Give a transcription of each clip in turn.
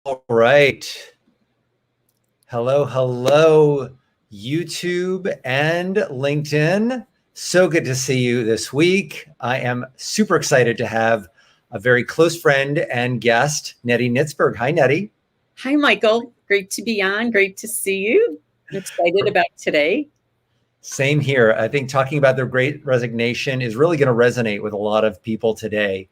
All right. Hello, YouTube and LinkedIn. So good to see you this week. I am super excited to have a very close friend and guest, Nettie Nitzberg. Hi, Nettie. Hi, Michael. Great to be on. Great to see you. I'm excited about today. Same here. I think talking about the Great Resignation is really going to resonate with a lot of people today.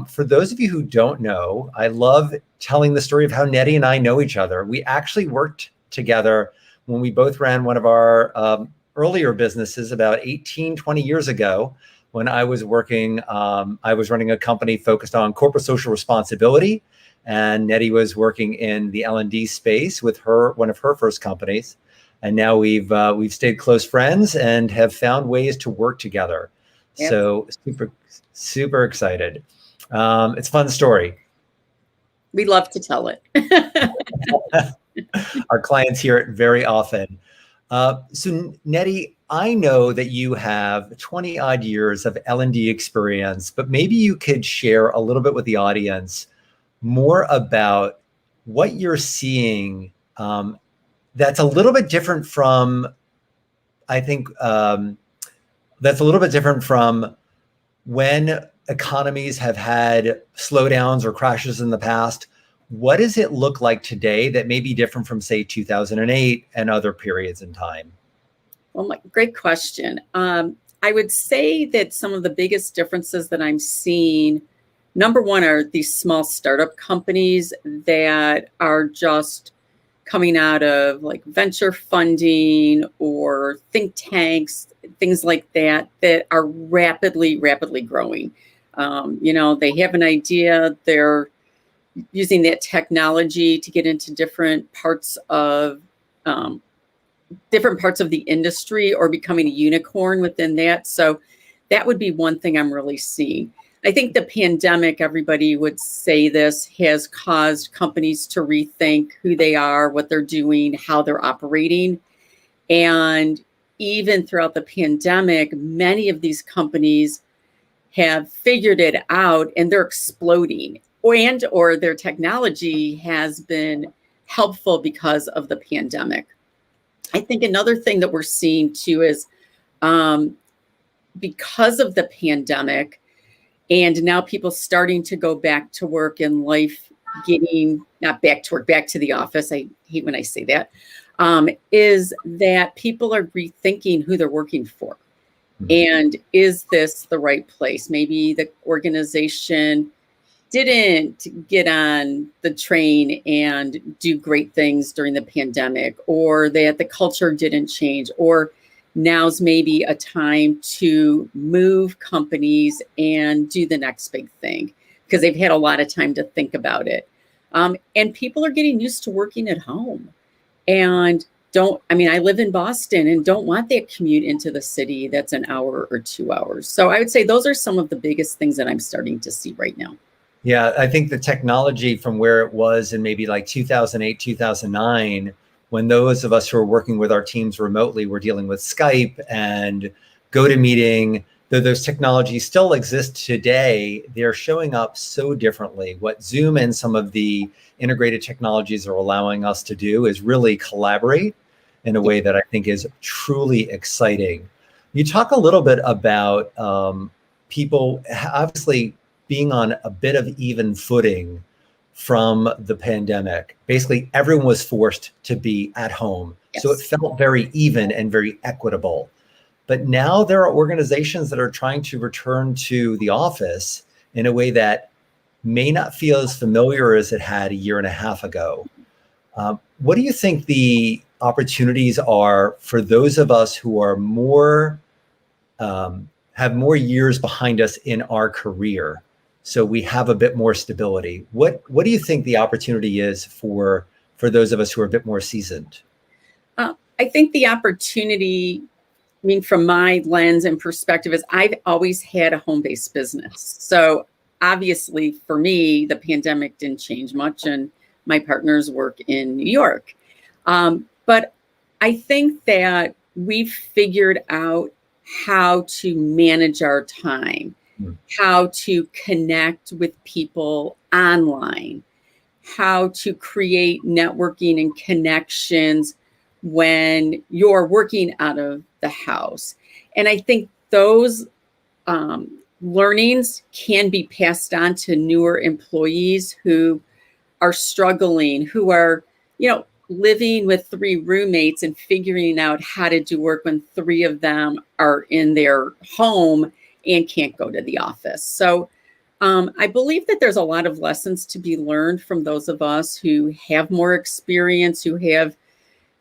For those of you who don't know, I love telling the story of how Nettie and I know each other. We actually worked together when we both ran one of our earlier businesses about 18, 20 years ago when I was running a company focused on corporate social responsibility. And Nettie was working in the L&D space with one of her first companies. And now we've stayed close friends and have found ways to work together. Yep. So super excited. It's a fun story. We love to tell it. Our clients hear it very often. So Nettie, I know that you have 20 odd years of L&D experience, but maybe you could share a little bit with the audience more about what you're seeing that's a little bit different from, I think, that's a little bit different from when economies have had slowdowns or crashes in the past. What does it look like today that may be different from, say, 2008 and other periods in time? Well, great question. I would say that some of the biggest differences that I'm seeing, number one, are these small startup companies that are just coming out of like venture funding or think tanks, things like that are rapidly growing. They have an idea, they're using that technology to get into different parts of the industry or becoming a unicorn within that. So that would be one thing I'm really seeing. I think the pandemic, everybody would say this, has caused companies to rethink who they are, what they're doing, how they're operating. And even throughout the pandemic, many of these companies have figured it out and they're exploding, or their technology has been helpful because of the pandemic. I think another thing that we're seeing too is because of the pandemic, and now people starting to go back to work and life getting, not back to work, back to the office. I hate when I say that, is that people are rethinking who they're working for. And is this the right place? Maybe the organization didn't get on the train and do great things during the pandemic, or that the culture didn't change, or now's maybe a time to move companies and do the next big thing because they've had a lot of time to think about it. And people are getting used to working at home and I live in Boston and don't want that commute into the city that's an hour or 2 hours. So I would say those are some of the biggest things that I'm starting to see right now. Yeah, I think the technology from where it was in maybe like 2008, 2009, when those of us who are working with our teams remotely were dealing with Skype and GoToMeeting, though those technologies still exist today, they're showing up so differently. What Zoom and some of the integrated technologies are allowing us to do is really collaborate in a way that I think is truly exciting. You talk a little bit about people obviously being on a bit of even footing from the pandemic. Basically, everyone was forced to be at home. Yes. So it felt very even and very equitable. But now there are organizations that are trying to return to the office in a way that may not feel as familiar as it had a year and a half ago. What do you think the opportunities are for those of us who are have more years behind us in our career? So we have a bit more stability. What do you think the opportunity is for those of us who are a bit more seasoned? I think the opportunity, from my lens and perspective, is I've always had a home-based business. So obviously for me, the pandemic didn't change much and my partners work in New York. But I think that we've figured out how to manage our time, how to connect with people online. how to create networking and connections when you're working out of the house. And I think those learnings can be passed on to newer employees who are struggling, who are, living with 3 roommates and figuring out how to do work when 3 of them are in their home and can't go to the office. So I believe that there's a lot of lessons to be learned from those of us who have more experience, who have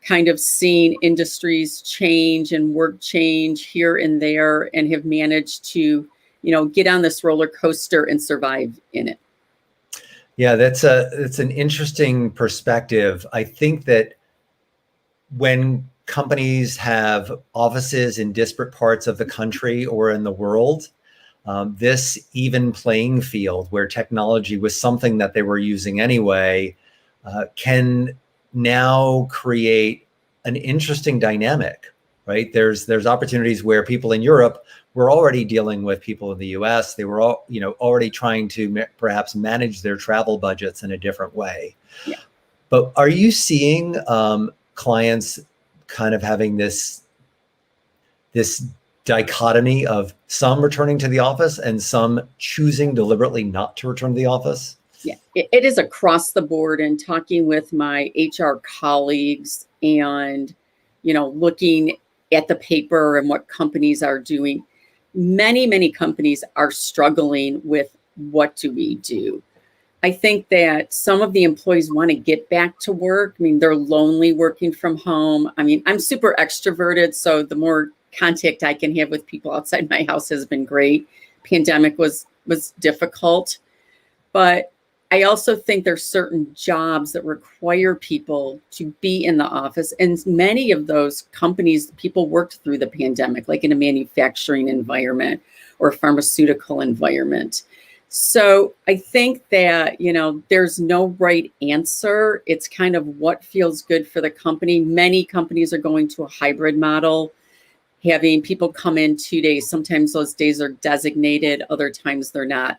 kind of seen industries change and work change here and there, and have managed to, get on this roller coaster and survive in it. Yeah, it's an interesting perspective. I think that when companies have offices in disparate parts of the country or in the world, this even playing field where technology was something that they were using anyway, can now create an interesting dynamic, right? There's opportunities where people in Europe were already dealing with people in the US. They were all, already trying to perhaps manage their travel budgets in a different way. Yeah. But are you seeing clients kind of having this dichotomy of some returning to the office and some choosing deliberately not to return to the office? Yeah, it is across the board. And talking with my HR colleagues and, looking at the paper and what companies are doing, many companies are struggling with what do we do. I think that some of the employees want to get back to work. I mean, they're lonely working from home. I mean, I'm super extroverted, so the more contact I can have with people outside my house has been great. Pandemic was difficult, but I also think there's certain jobs that require people to be in the office. And many of those companies, people worked through the pandemic, like in a manufacturing environment or a pharmaceutical environment. So I think that, there's no right answer. It's kind of what feels good for the company. Many companies are going to a hybrid model, having people come in 2 days. Sometimes those days are designated, other times they're not.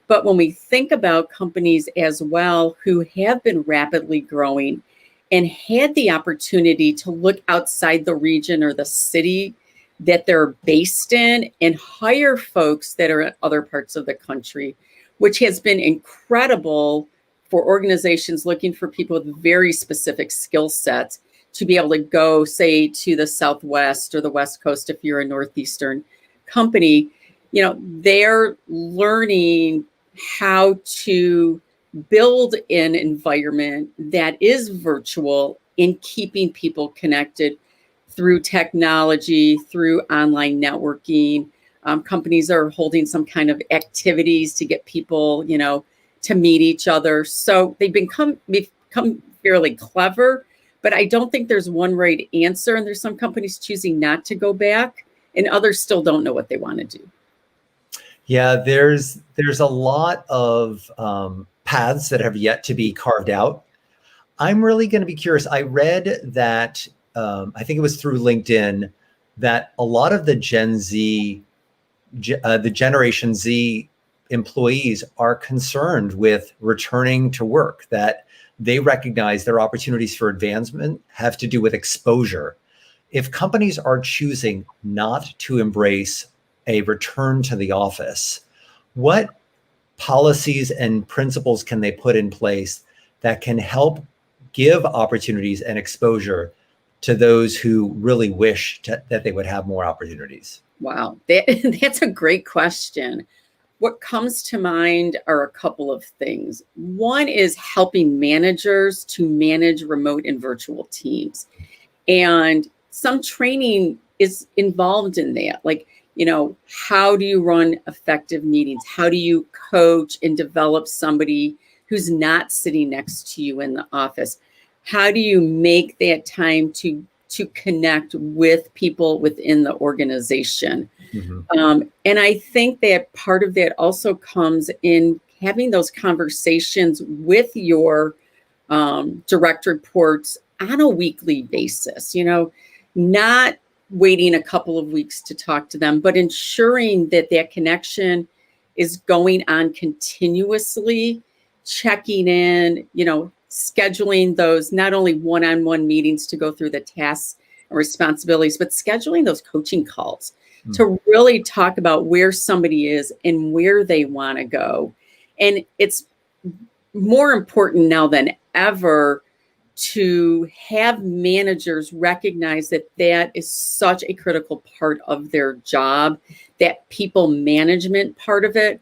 But when we think about companies as well who have been rapidly growing and had the opportunity to look outside the region or the city that they're based in and hire folks that are in other parts of the country, which has been incredible for organizations looking for people with very specific skill sets to be able to go, say, to the Southwest or the West Coast if you're a Northeastern company. They're learning how to build an environment that is virtual in keeping people connected through technology, through online networking. Companies are holding some kind of activities to get people, to meet each other. So they've become fairly clever, but I don't think there's one right answer. And there's some companies choosing not to go back, and others still don't know what they want to do. Yeah, there's a lot of paths that have yet to be carved out. I'm really going to be curious. I read that, I think it was through LinkedIn, that a lot of the the Generation Z employees are concerned with returning to work, that they recognize their opportunities for advancement have to do with exposure. If companies are choosing not to embrace a return to the office, what policies and principles can they put in place that can help give opportunities and exposure to those who really wish that they would have more opportunities? Wow, that's a great question. What comes to mind are a couple of things. One is helping managers to manage remote and virtual teams. And some training is involved in that. Like, how do you run effective meetings? How do you coach and develop somebody who's not sitting next to you in the office? How do you make that time to connect with people within the organization? Mm-hmm. And I think that part of that also comes in having those conversations with your direct reports on a weekly basis, not waiting a couple of weeks to talk to them, but ensuring that that connection is going on continuously checking in, scheduling those not only one-on-one meetings to go through the tasks and responsibilities, but scheduling those coaching calls to really talk about where somebody is and where they want to go. And it's more important now than ever to have managers recognize that that is such a critical part of their job, that people management part of it,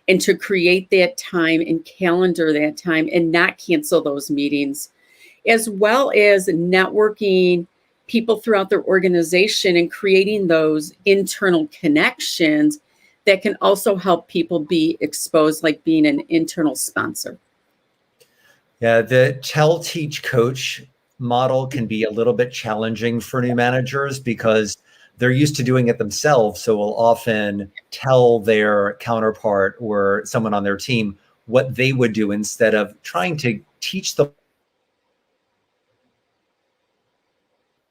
and to create that time and calendar that time and not cancel those meetings, as well as networking people throughout their organization and creating those internal connections that can also help people be exposed, like being an internal sponsor. Yeah, the tell, teach, coach model can be a little bit challenging for new managers because they're used to doing it themselves. So will often tell their counterpart or someone on their team what they would do instead of trying to teach them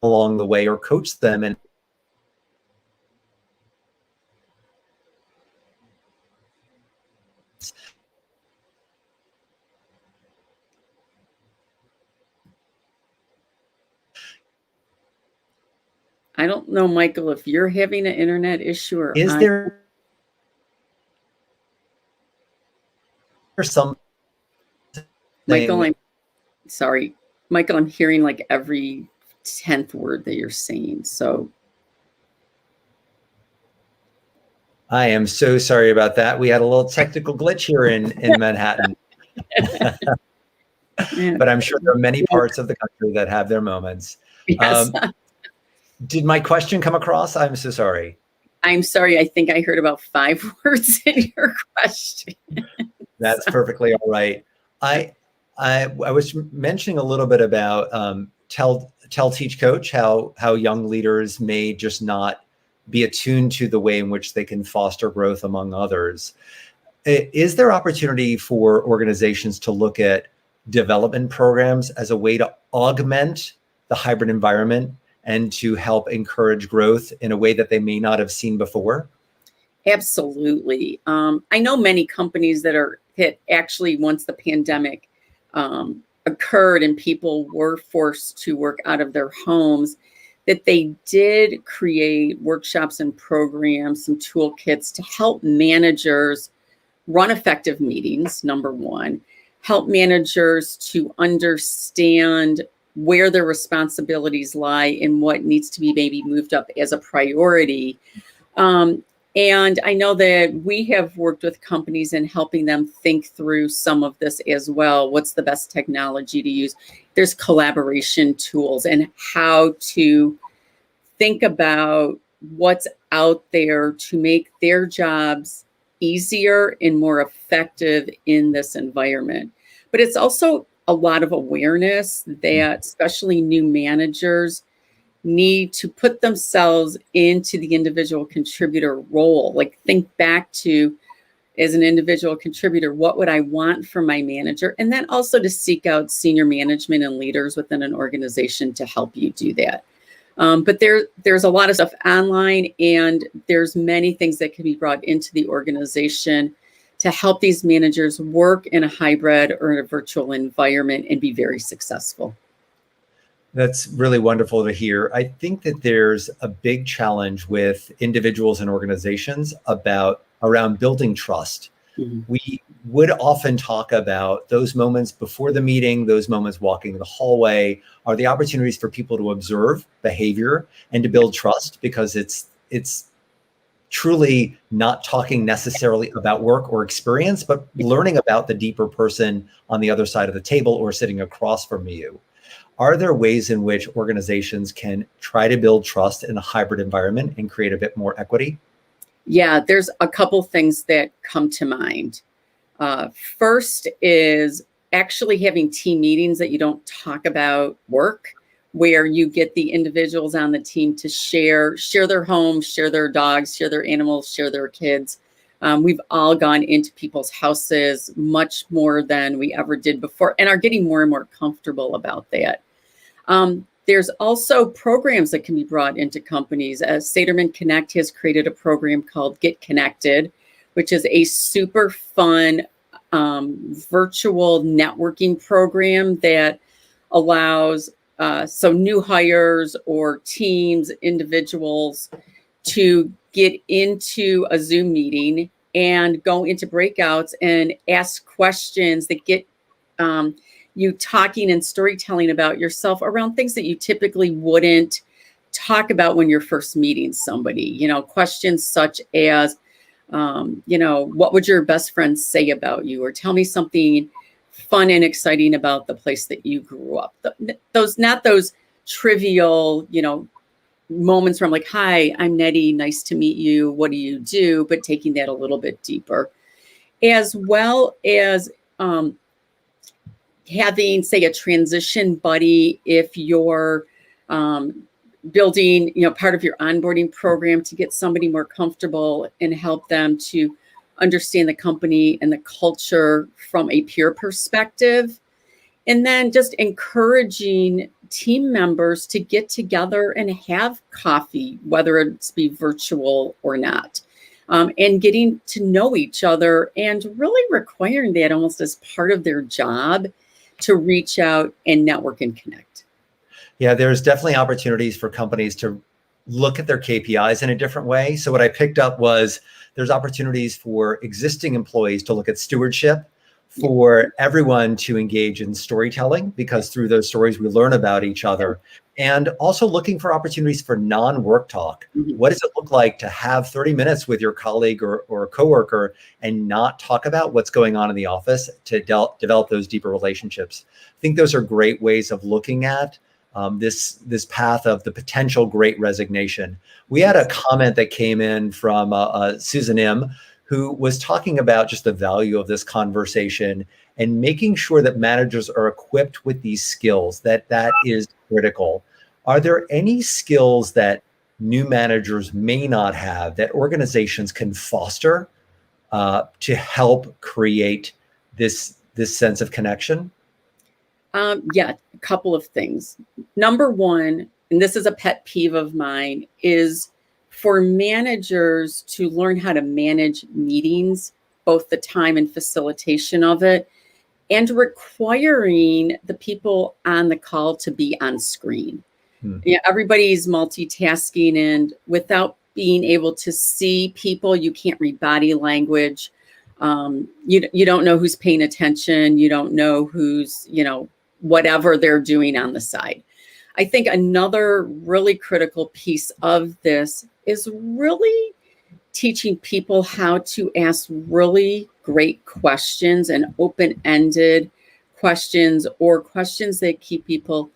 along the way or coach them. And I don't know, Michael, if you're having an internet issue or is there something? Michael, I'm sorry. Michael, I'm hearing like every 10th word that you're saying. So I am so sorry about that. We had a little technical glitch here in Manhattan. But I'm sure there are many parts of the country that have their moments. Yes. Did my question come across? I'm so sorry. I'm sorry. I think I heard about 5 words in your question. That's perfectly all right. I was mentioning a little bit about tell, teach, coach, how young leaders may just not be attuned to the way in which they can foster growth among others. Is there opportunity for organizations to look at development programs as a way to augment the hybrid environment and to help encourage growth in a way that they may not have seen before? Absolutely. I know many companies that are hit actually once the pandemic occurred and people were forced to work out of their homes, that they did create workshops and programs, some toolkits to help managers run effective meetings, number one, help managers to understand where their responsibilities lie and what needs to be maybe moved up as a priority. And I know that we have worked with companies in helping them think through some of this as well. What's the best technology to use? There's collaboration tools and how to think about what's out there to make their jobs easier and more effective in this environment. But it's also a lot of awareness that especially new managers need to put themselves into the individual contributor role. Like think back to, as an individual contributor, what would I want from my manager? And then also to seek out senior management and leaders within an organization to help you do that. But there's a lot of stuff online, and there's many things that can be brought into the organization to help these managers work in a hybrid or in a virtual environment and be very successful. That's really wonderful to hear. I think that there's a big challenge with individuals and organizations around building trust. Mm-hmm. We would often talk about those moments before the meeting, those moments walking the hallway are the opportunities for people to observe behavior and to build trust, because it's truly not talking necessarily about work or experience, but learning about the deeper person on the other side of the table or sitting across from you. Are there ways in which organizations can try to build trust in a hybrid environment and create a bit more equity? Yeah, there's a couple things that come to mind. First is actually having team meetings that you don't talk about work, where you get the individuals on the team to share their homes, share their dogs, share their animals, share their kids. We've all gone into people's houses much more than we ever did before and are getting more and more comfortable about that. There's also programs that can be brought into companies. Saterman Connect has created a program called Get Connected, which is a super fun virtual networking program that allows so new hires or teams, individuals to get into a Zoom meeting and go into breakouts and ask questions that get you talking and storytelling about yourself around things that you typically wouldn't talk about when you're first meeting somebody. You know, questions such as, you know, what would your best friend say about you? Or tell me something fun and exciting about the place that you grew up. Those, not those trivial, you know, moments where I'm like, hi, I'm Nettie, nice to meet you. What do you do? But taking that a little bit deeper, as well as having, say, a transition buddy if you're building, you know, part of your onboarding program to get somebody more comfortable and help them to understand the company and the culture from a peer perspective. And then just encouraging team members to get together and have coffee, whether it's be virtual or not, and getting to know each other and really requiring that almost as part of their job to reach out and network and connect. Yeah, there's definitely opportunities for companies to look at their KPIs in a different way. So what I picked up was there's opportunities for existing employees to look at stewardship, for everyone to engage in storytelling, because through those stories we learn about each other, and also looking for opportunities for non-work talk. What does it look like to have 30 minutes with your colleague or a coworker and not talk about what's going on in the office, to develop those deeper relationships? I think those are great ways of looking at this path of the potential great resignation. We had a comment that came in from Susan M., who was talking about just the value of this conversation and making sure that managers are equipped with these skills, that is critical. Are there any skills that new managers may not have that organizations can foster to help create this sense of connection? Yeah, a couple of things. Number one, and this is a pet peeve of mine, is for managers to learn how to manage meetings, both the time and facilitation of it, and requiring the people on the call to be on screen. Yeah, everybody's multitasking, and without being able to see people, you can't read body language. You don't know who's paying attention. You don't know who's, you know, whatever they're doing on the side. I think another really critical piece of this is really teaching people how to ask really great questions and open-ended questions, or questions that keep people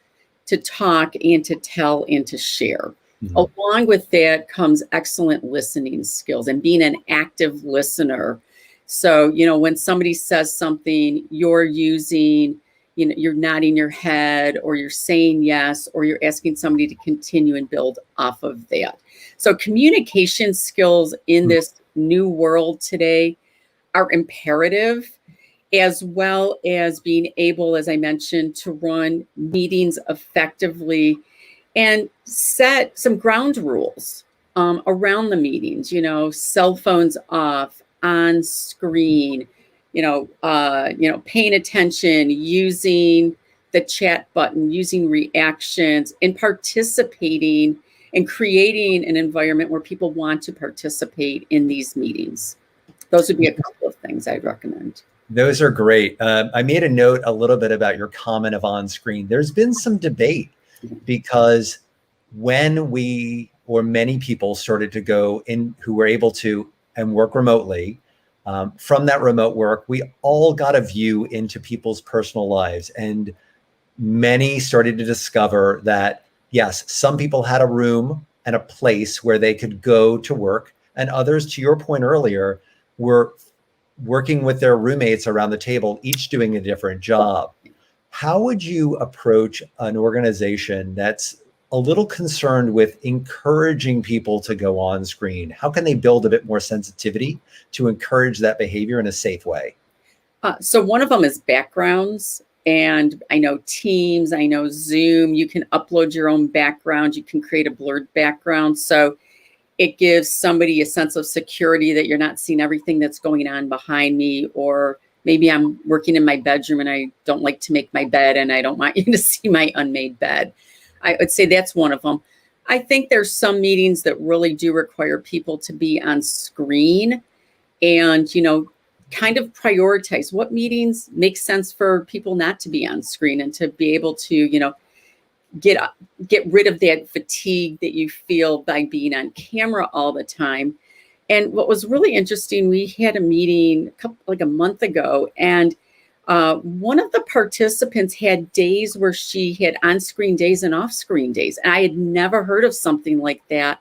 to talk and to tell and to share. Along with that comes excellent listening skills and being an active listener. So, you know, when somebody says something, you're using, you know, you're nodding your head, or you're saying yes, or you're asking somebody to continue and build off of that. So communication skills in this new world today are imperative, as well as being able, as I mentioned, to run meetings effectively and set some ground rules around the meetings, you know, cell phones off, on screen, paying attention, using the chat button, using reactions, and participating and creating an environment where people want to participate in these meetings. Those would be a couple of things I'd recommend. Those are great. I made a note a little bit about your comment of on screen. There's been some debate because when we, or many people, started to go in who were able to and work remotely, from that remote work, we all got a view into people's personal lives. And many started to discover that, yes, some people had a room and a place where they could go to work, and others, to your point earlier, were working with their roommates around the table, each doing a different job. How would you approach an organization that's a little concerned with encouraging people to go on screen? How can they build a bit more sensitivity to encourage that behavior in a safe way? So one of them is backgrounds. And I know Teams, I know Zoom, you can upload your own background, you can create a blurred background. So it gives somebody a sense of security that you're not seeing everything that's going on behind me, or maybe I'm working in my bedroom and I don't like to make my bed and I don't want you to see my unmade bed. I would say that's one of them. I think there's some meetings that really do require people to be on screen and, kind of prioritize what meetings make sense for people not to be on screen and to be able to, get rid of that fatigue that you feel by being on camera all the time. And what was really interesting, we had a meeting a month ago, and one of the participants had days where she had on-screen days and off-screen days. And I had never heard of something like that.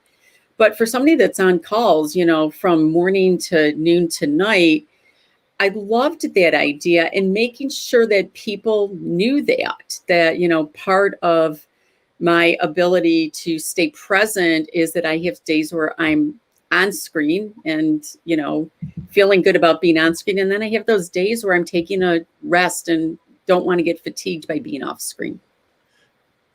But for somebody that's on calls, from morning to noon to night, I loved that idea and making sure that people knew that, part of my ability to stay present is that I have days where I'm on screen and, feeling good about being on screen. And then I have those days where I'm taking a rest and don't want to get fatigued by being off screen.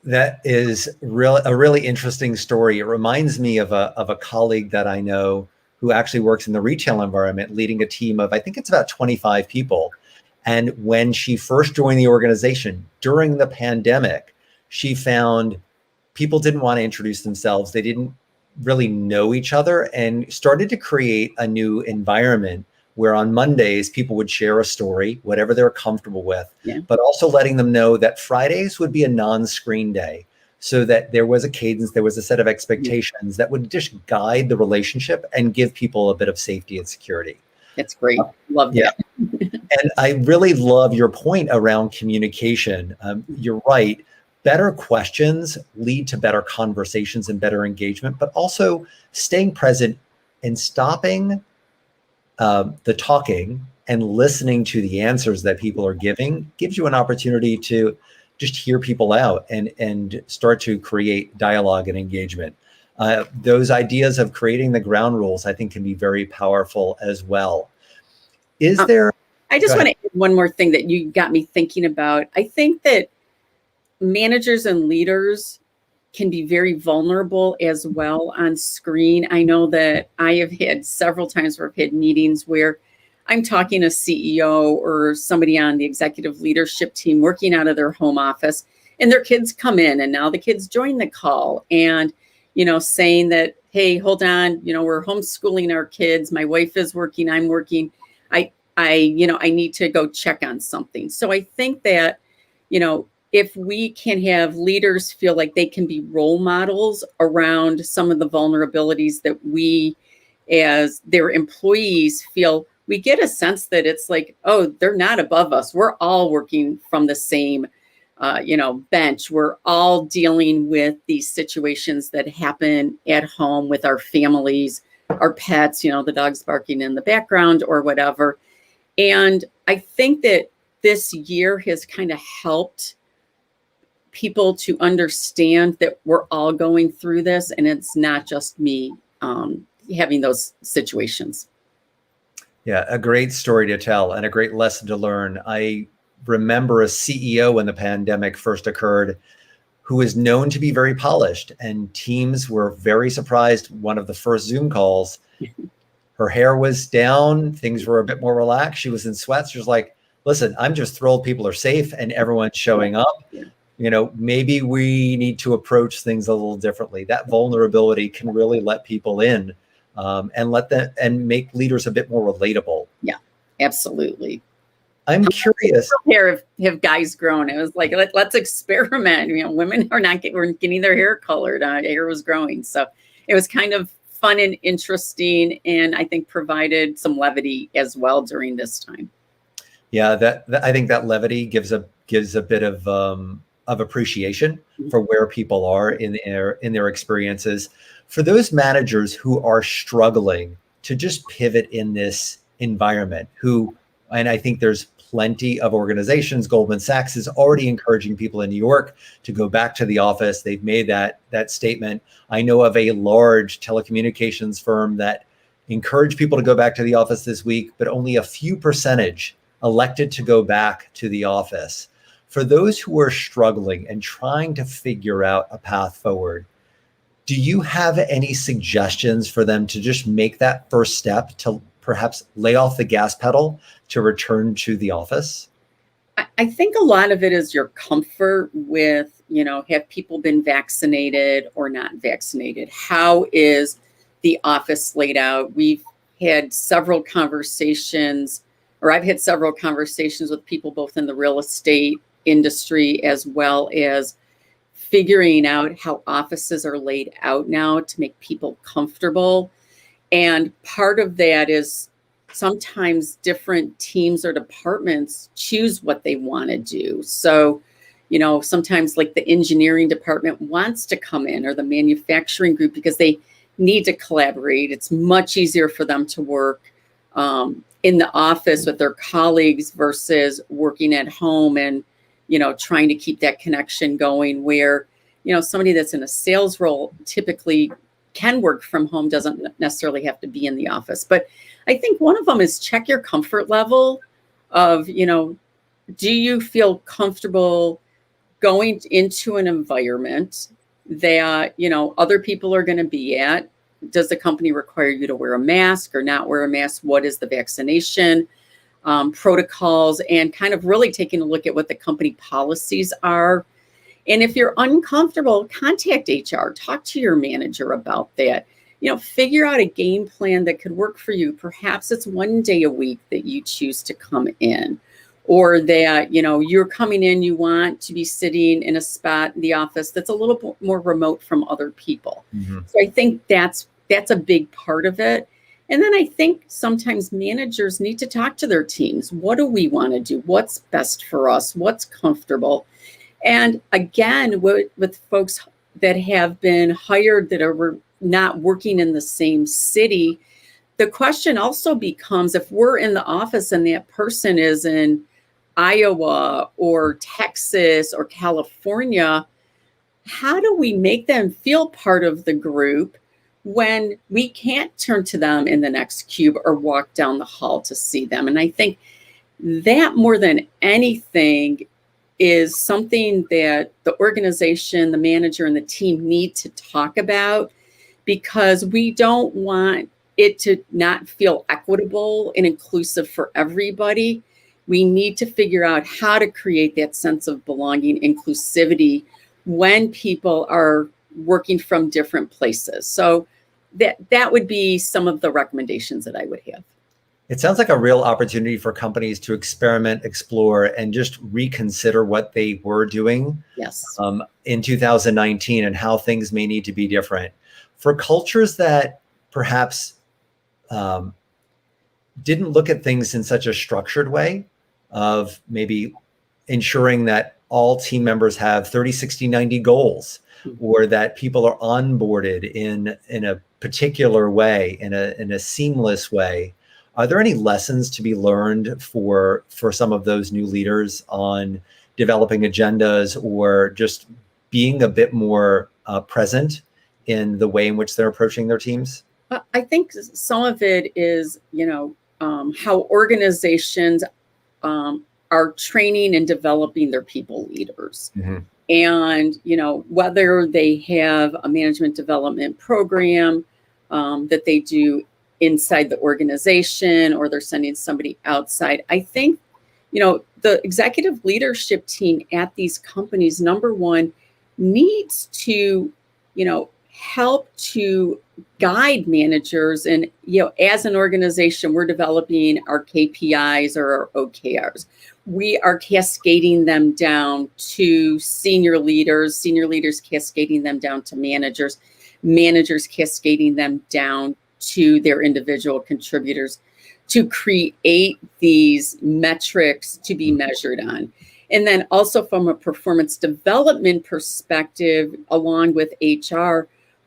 That is a really interesting story. It reminds me of a colleague that I know who actually works in the retail environment, leading a team of, I think it's about 25 people. And when she first joined the organization during the pandemic, she found people didn't want to introduce themselves. They didn't really know each other, and started to create a new environment where on Mondays people would share a story, whatever they're comfortable with, but also letting them know that Fridays would be a non-screen day, so that there was a cadence, there was a set of expectations that would just guide the relationship and give people a bit of safety and security. That's great. Love that. And I really love your point around communication. You're right. Better questions lead to better conversations and better engagement, but also staying present and stopping the talking and listening to the answers that people are giving gives you an opportunity to just hear people out and start to create dialogue and engagement. Those ideas of creating the ground rules, I think, can be very powerful as well. I just want to add one more thing that you got me thinking about. I think that managers and leaders can be very vulnerable as well on screen. I know that I have had several times where I've had meetings where I'm talking to a CEO or somebody on the executive leadership team working out of their home office, and their kids come in, and now the kids join the call and, saying that, hey, hold on, we're homeschooling our kids. My wife is working, I'm working. I need to go check on something. So I think that, if we can have leaders feel like they can be role models around some of the vulnerabilities that we as their employees feel, we get a sense that it's like, oh, they're not above us. We're all working from the same, bench. We're all dealing with these situations that happen at home with our families, our pets, the dog's barking in the background or whatever. And I think that this year has kind of helped people to understand that we're all going through this, and it's not just me having those situations. Yeah, a great story to tell and a great lesson to learn. I remember a CEO when the pandemic first occurred who is known to be very polished, and teams were very surprised. One of the first Zoom calls, her hair was down, things were a bit more relaxed. She was in sweats. She was like, listen, I'm just thrilled people are safe and everyone's showing up. Maybe we need to approach things a little differently. That vulnerability can really let people in and make leaders a bit more relatable. Yeah, absolutely. I'm curious. Hair have guys grown? It was like, let's experiment. Women were getting their hair colored. Hair was growing. So it was kind of fun and interesting, and I think provided some levity as well during this time. Yeah, I think that levity gives a bit of appreciation for where people are in their experiences. For those managers who are struggling to just pivot in this environment, and I think there's plenty of organizations. Goldman Sachs is already encouraging people in New York to go back to the office. They've made that statement. I know of a large telecommunications firm that encouraged people to go back to the office this week, but only a few percentage elected to go back to the office. For those who are struggling and trying to figure out a path forward, Do you have any suggestions for them to just make that first step to perhaps lay off the gas pedal to return to the office? I think a lot of it is your comfort with, have people been vaccinated or not vaccinated? How is the office laid out? We've had several conversations, or I've had several conversations with people both in the real estate industry as well as figuring out how offices are laid out now to make people comfortable. And part of that is sometimes different teams or departments choose what they want to do. So, sometimes like the engineering department wants to come in, or the manufacturing group, because they need to collaborate. It's much easier for them to work in the office with their colleagues versus working at home and, trying to keep that connection going, where, somebody that's in a sales role typically can work from home, doesn't necessarily have to be in the office. But I think one of them is check your comfort level of, do you feel comfortable going into an environment that, other people are going to be at? Does the company require you to wear a mask or not wear a mask? What is the vaccination protocols? And kind of really taking a look at what the company policies are. And if you're uncomfortable, contact HR, talk to your manager about that. Figure out a game plan that could work for you. Perhaps it's one day a week that you choose to come in, or that, you're coming in, you want to be sitting in a spot in the office that's a little bit more remote from other people. Mm-hmm. So I think that's a big part of it. And then I think sometimes managers need to talk to their teams. What do we want to do? What's best for us? What's comfortable? And again, with folks that have been hired that are not working in the same city, the question also becomes, if we're in the office and that person is in Iowa or Texas or California, how do we make them feel part of the group when we can't turn to them in the next cube or walk down the hall to see them? And I think that more than anything is something that the organization, the manager, and the team need to talk about, because we don't want it to not feel equitable and inclusive for everybody. We need to figure out how to create that sense of belonging, inclusivity, when people are working from different places. So that would be some of the recommendations that I would have. It sounds like a real opportunity for companies to experiment, explore, and just reconsider what they were doing in 2019 and how things may need to be different. For cultures that perhaps didn't look at things in such a structured way, of maybe ensuring that all team members have 30, 60, 90 goals, or that people are onboarded in a particular way, in a seamless way. Are there any lessons to be learned for some of those new leaders on developing agendas, or just being a bit more present in the way in which they're approaching their teams? I think some of it is, how organizations are training and developing their people leaders. Mm-hmm. And, whether they have a management development program that they do inside the organization, or they're sending somebody outside. I think, the executive leadership team at these companies, number one, needs to, help to guide managers. And, as an organization, we're developing our KPIs or our OKRs. We are cascading them down to senior leaders cascading them down to managers cascading them down to their individual contributors, to create these metrics to be measured on. And then also from a performance development perspective, along with HR,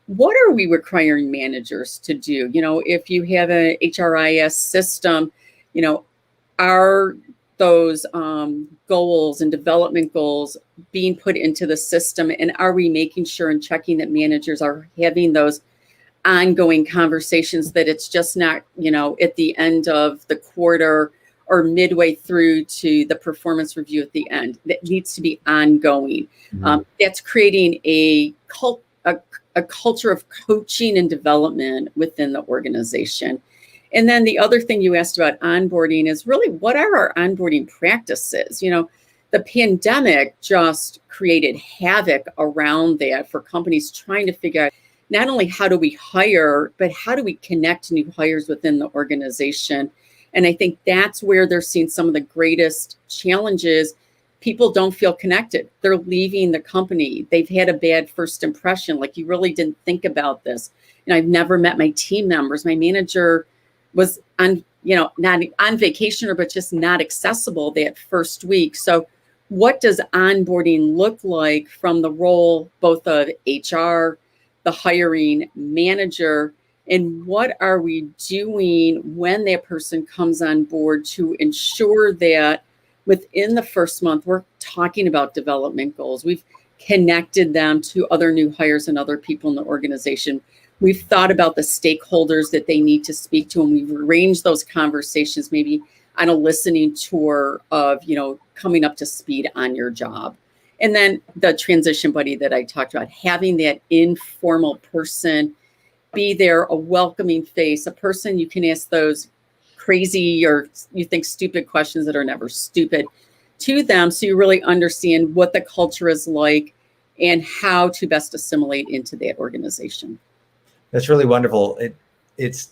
what are we requiring managers to do? If you have an HRIS system, are those goals and development goals being put into the system? And are we making sure and checking that managers are having those ongoing conversations, that it's just not, at the end of the quarter or midway through to the performance review at the end? That needs to be ongoing. Mm-hmm. That's creating a a culture of coaching and development within the organization. And then the other thing you asked about onboarding is really, what are our onboarding practices? You know, the pandemic just created havoc around that for companies trying to figure out not only how do we hire, but how do we connect new hires within the organization. And I think that's where they're seeing some of the greatest challenges. People don't feel connected. They're leaving the company. They've had a bad first impression. Like, you really didn't think about this. And I've never met my team members. My manager was on, not on vacation, but just not accessible that first week. So what does onboarding look like from the role, both of HR, the hiring manager, and what are we doing when that person comes on board to ensure that within the first month, we're talking about development goals. We've connected them to other new hires and other people in the organization. We've thought about the stakeholders that they need to speak to, and we've arranged those conversations maybe on a listening tour of, coming up to speed on your job. And then the transition buddy that I talked about, having that informal person be there, a welcoming face, a person you can ask those crazy or you think stupid questions that are never stupid to them, so you really understand what the culture is like and how to best assimilate into that organization. That's really wonderful. It's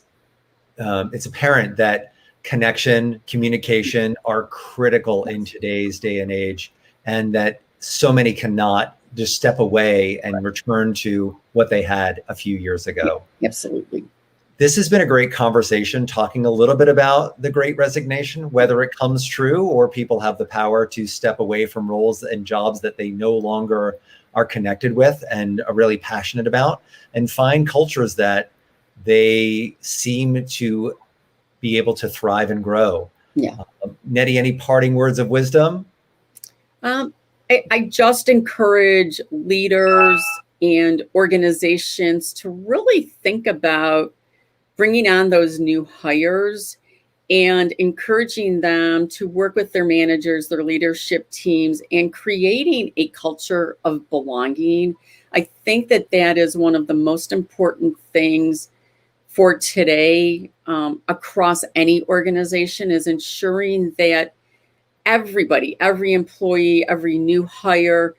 apparent that connection, communication are critical in today's day and age, and that so many cannot just step away and return to what they had a few years ago. Absolutely. This has been a great conversation, talking a little bit about the Great Resignation, whether it comes true or people have the power to step away from roles and jobs that they no longer are connected with and are really passionate about, and find cultures that they seem to be able to thrive and grow. Yeah. Nettie, any parting words of wisdom? I just encourage leaders and organizations to really think about bringing on those new hires and encouraging them to work with their managers, their leadership teams, and creating a culture of belonging. I think that that is one of the most important things for today across any organization, is ensuring that everybody, every employee, every new hire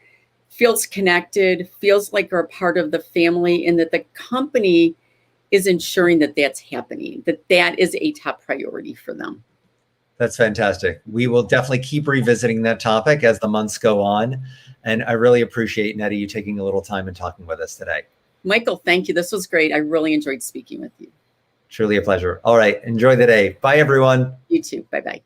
feels connected, feels like they're a part of the family, and that the company is ensuring that that's happening, that that is a top priority for them. That's fantastic. We will definitely keep revisiting that topic as the months go on. And I really appreciate, Nettie, you taking a little time and talking with us today. Michael, thank you. This was great. I really enjoyed speaking with you. Truly a pleasure. All right. Enjoy the day. Bye, everyone. You too. Bye-bye.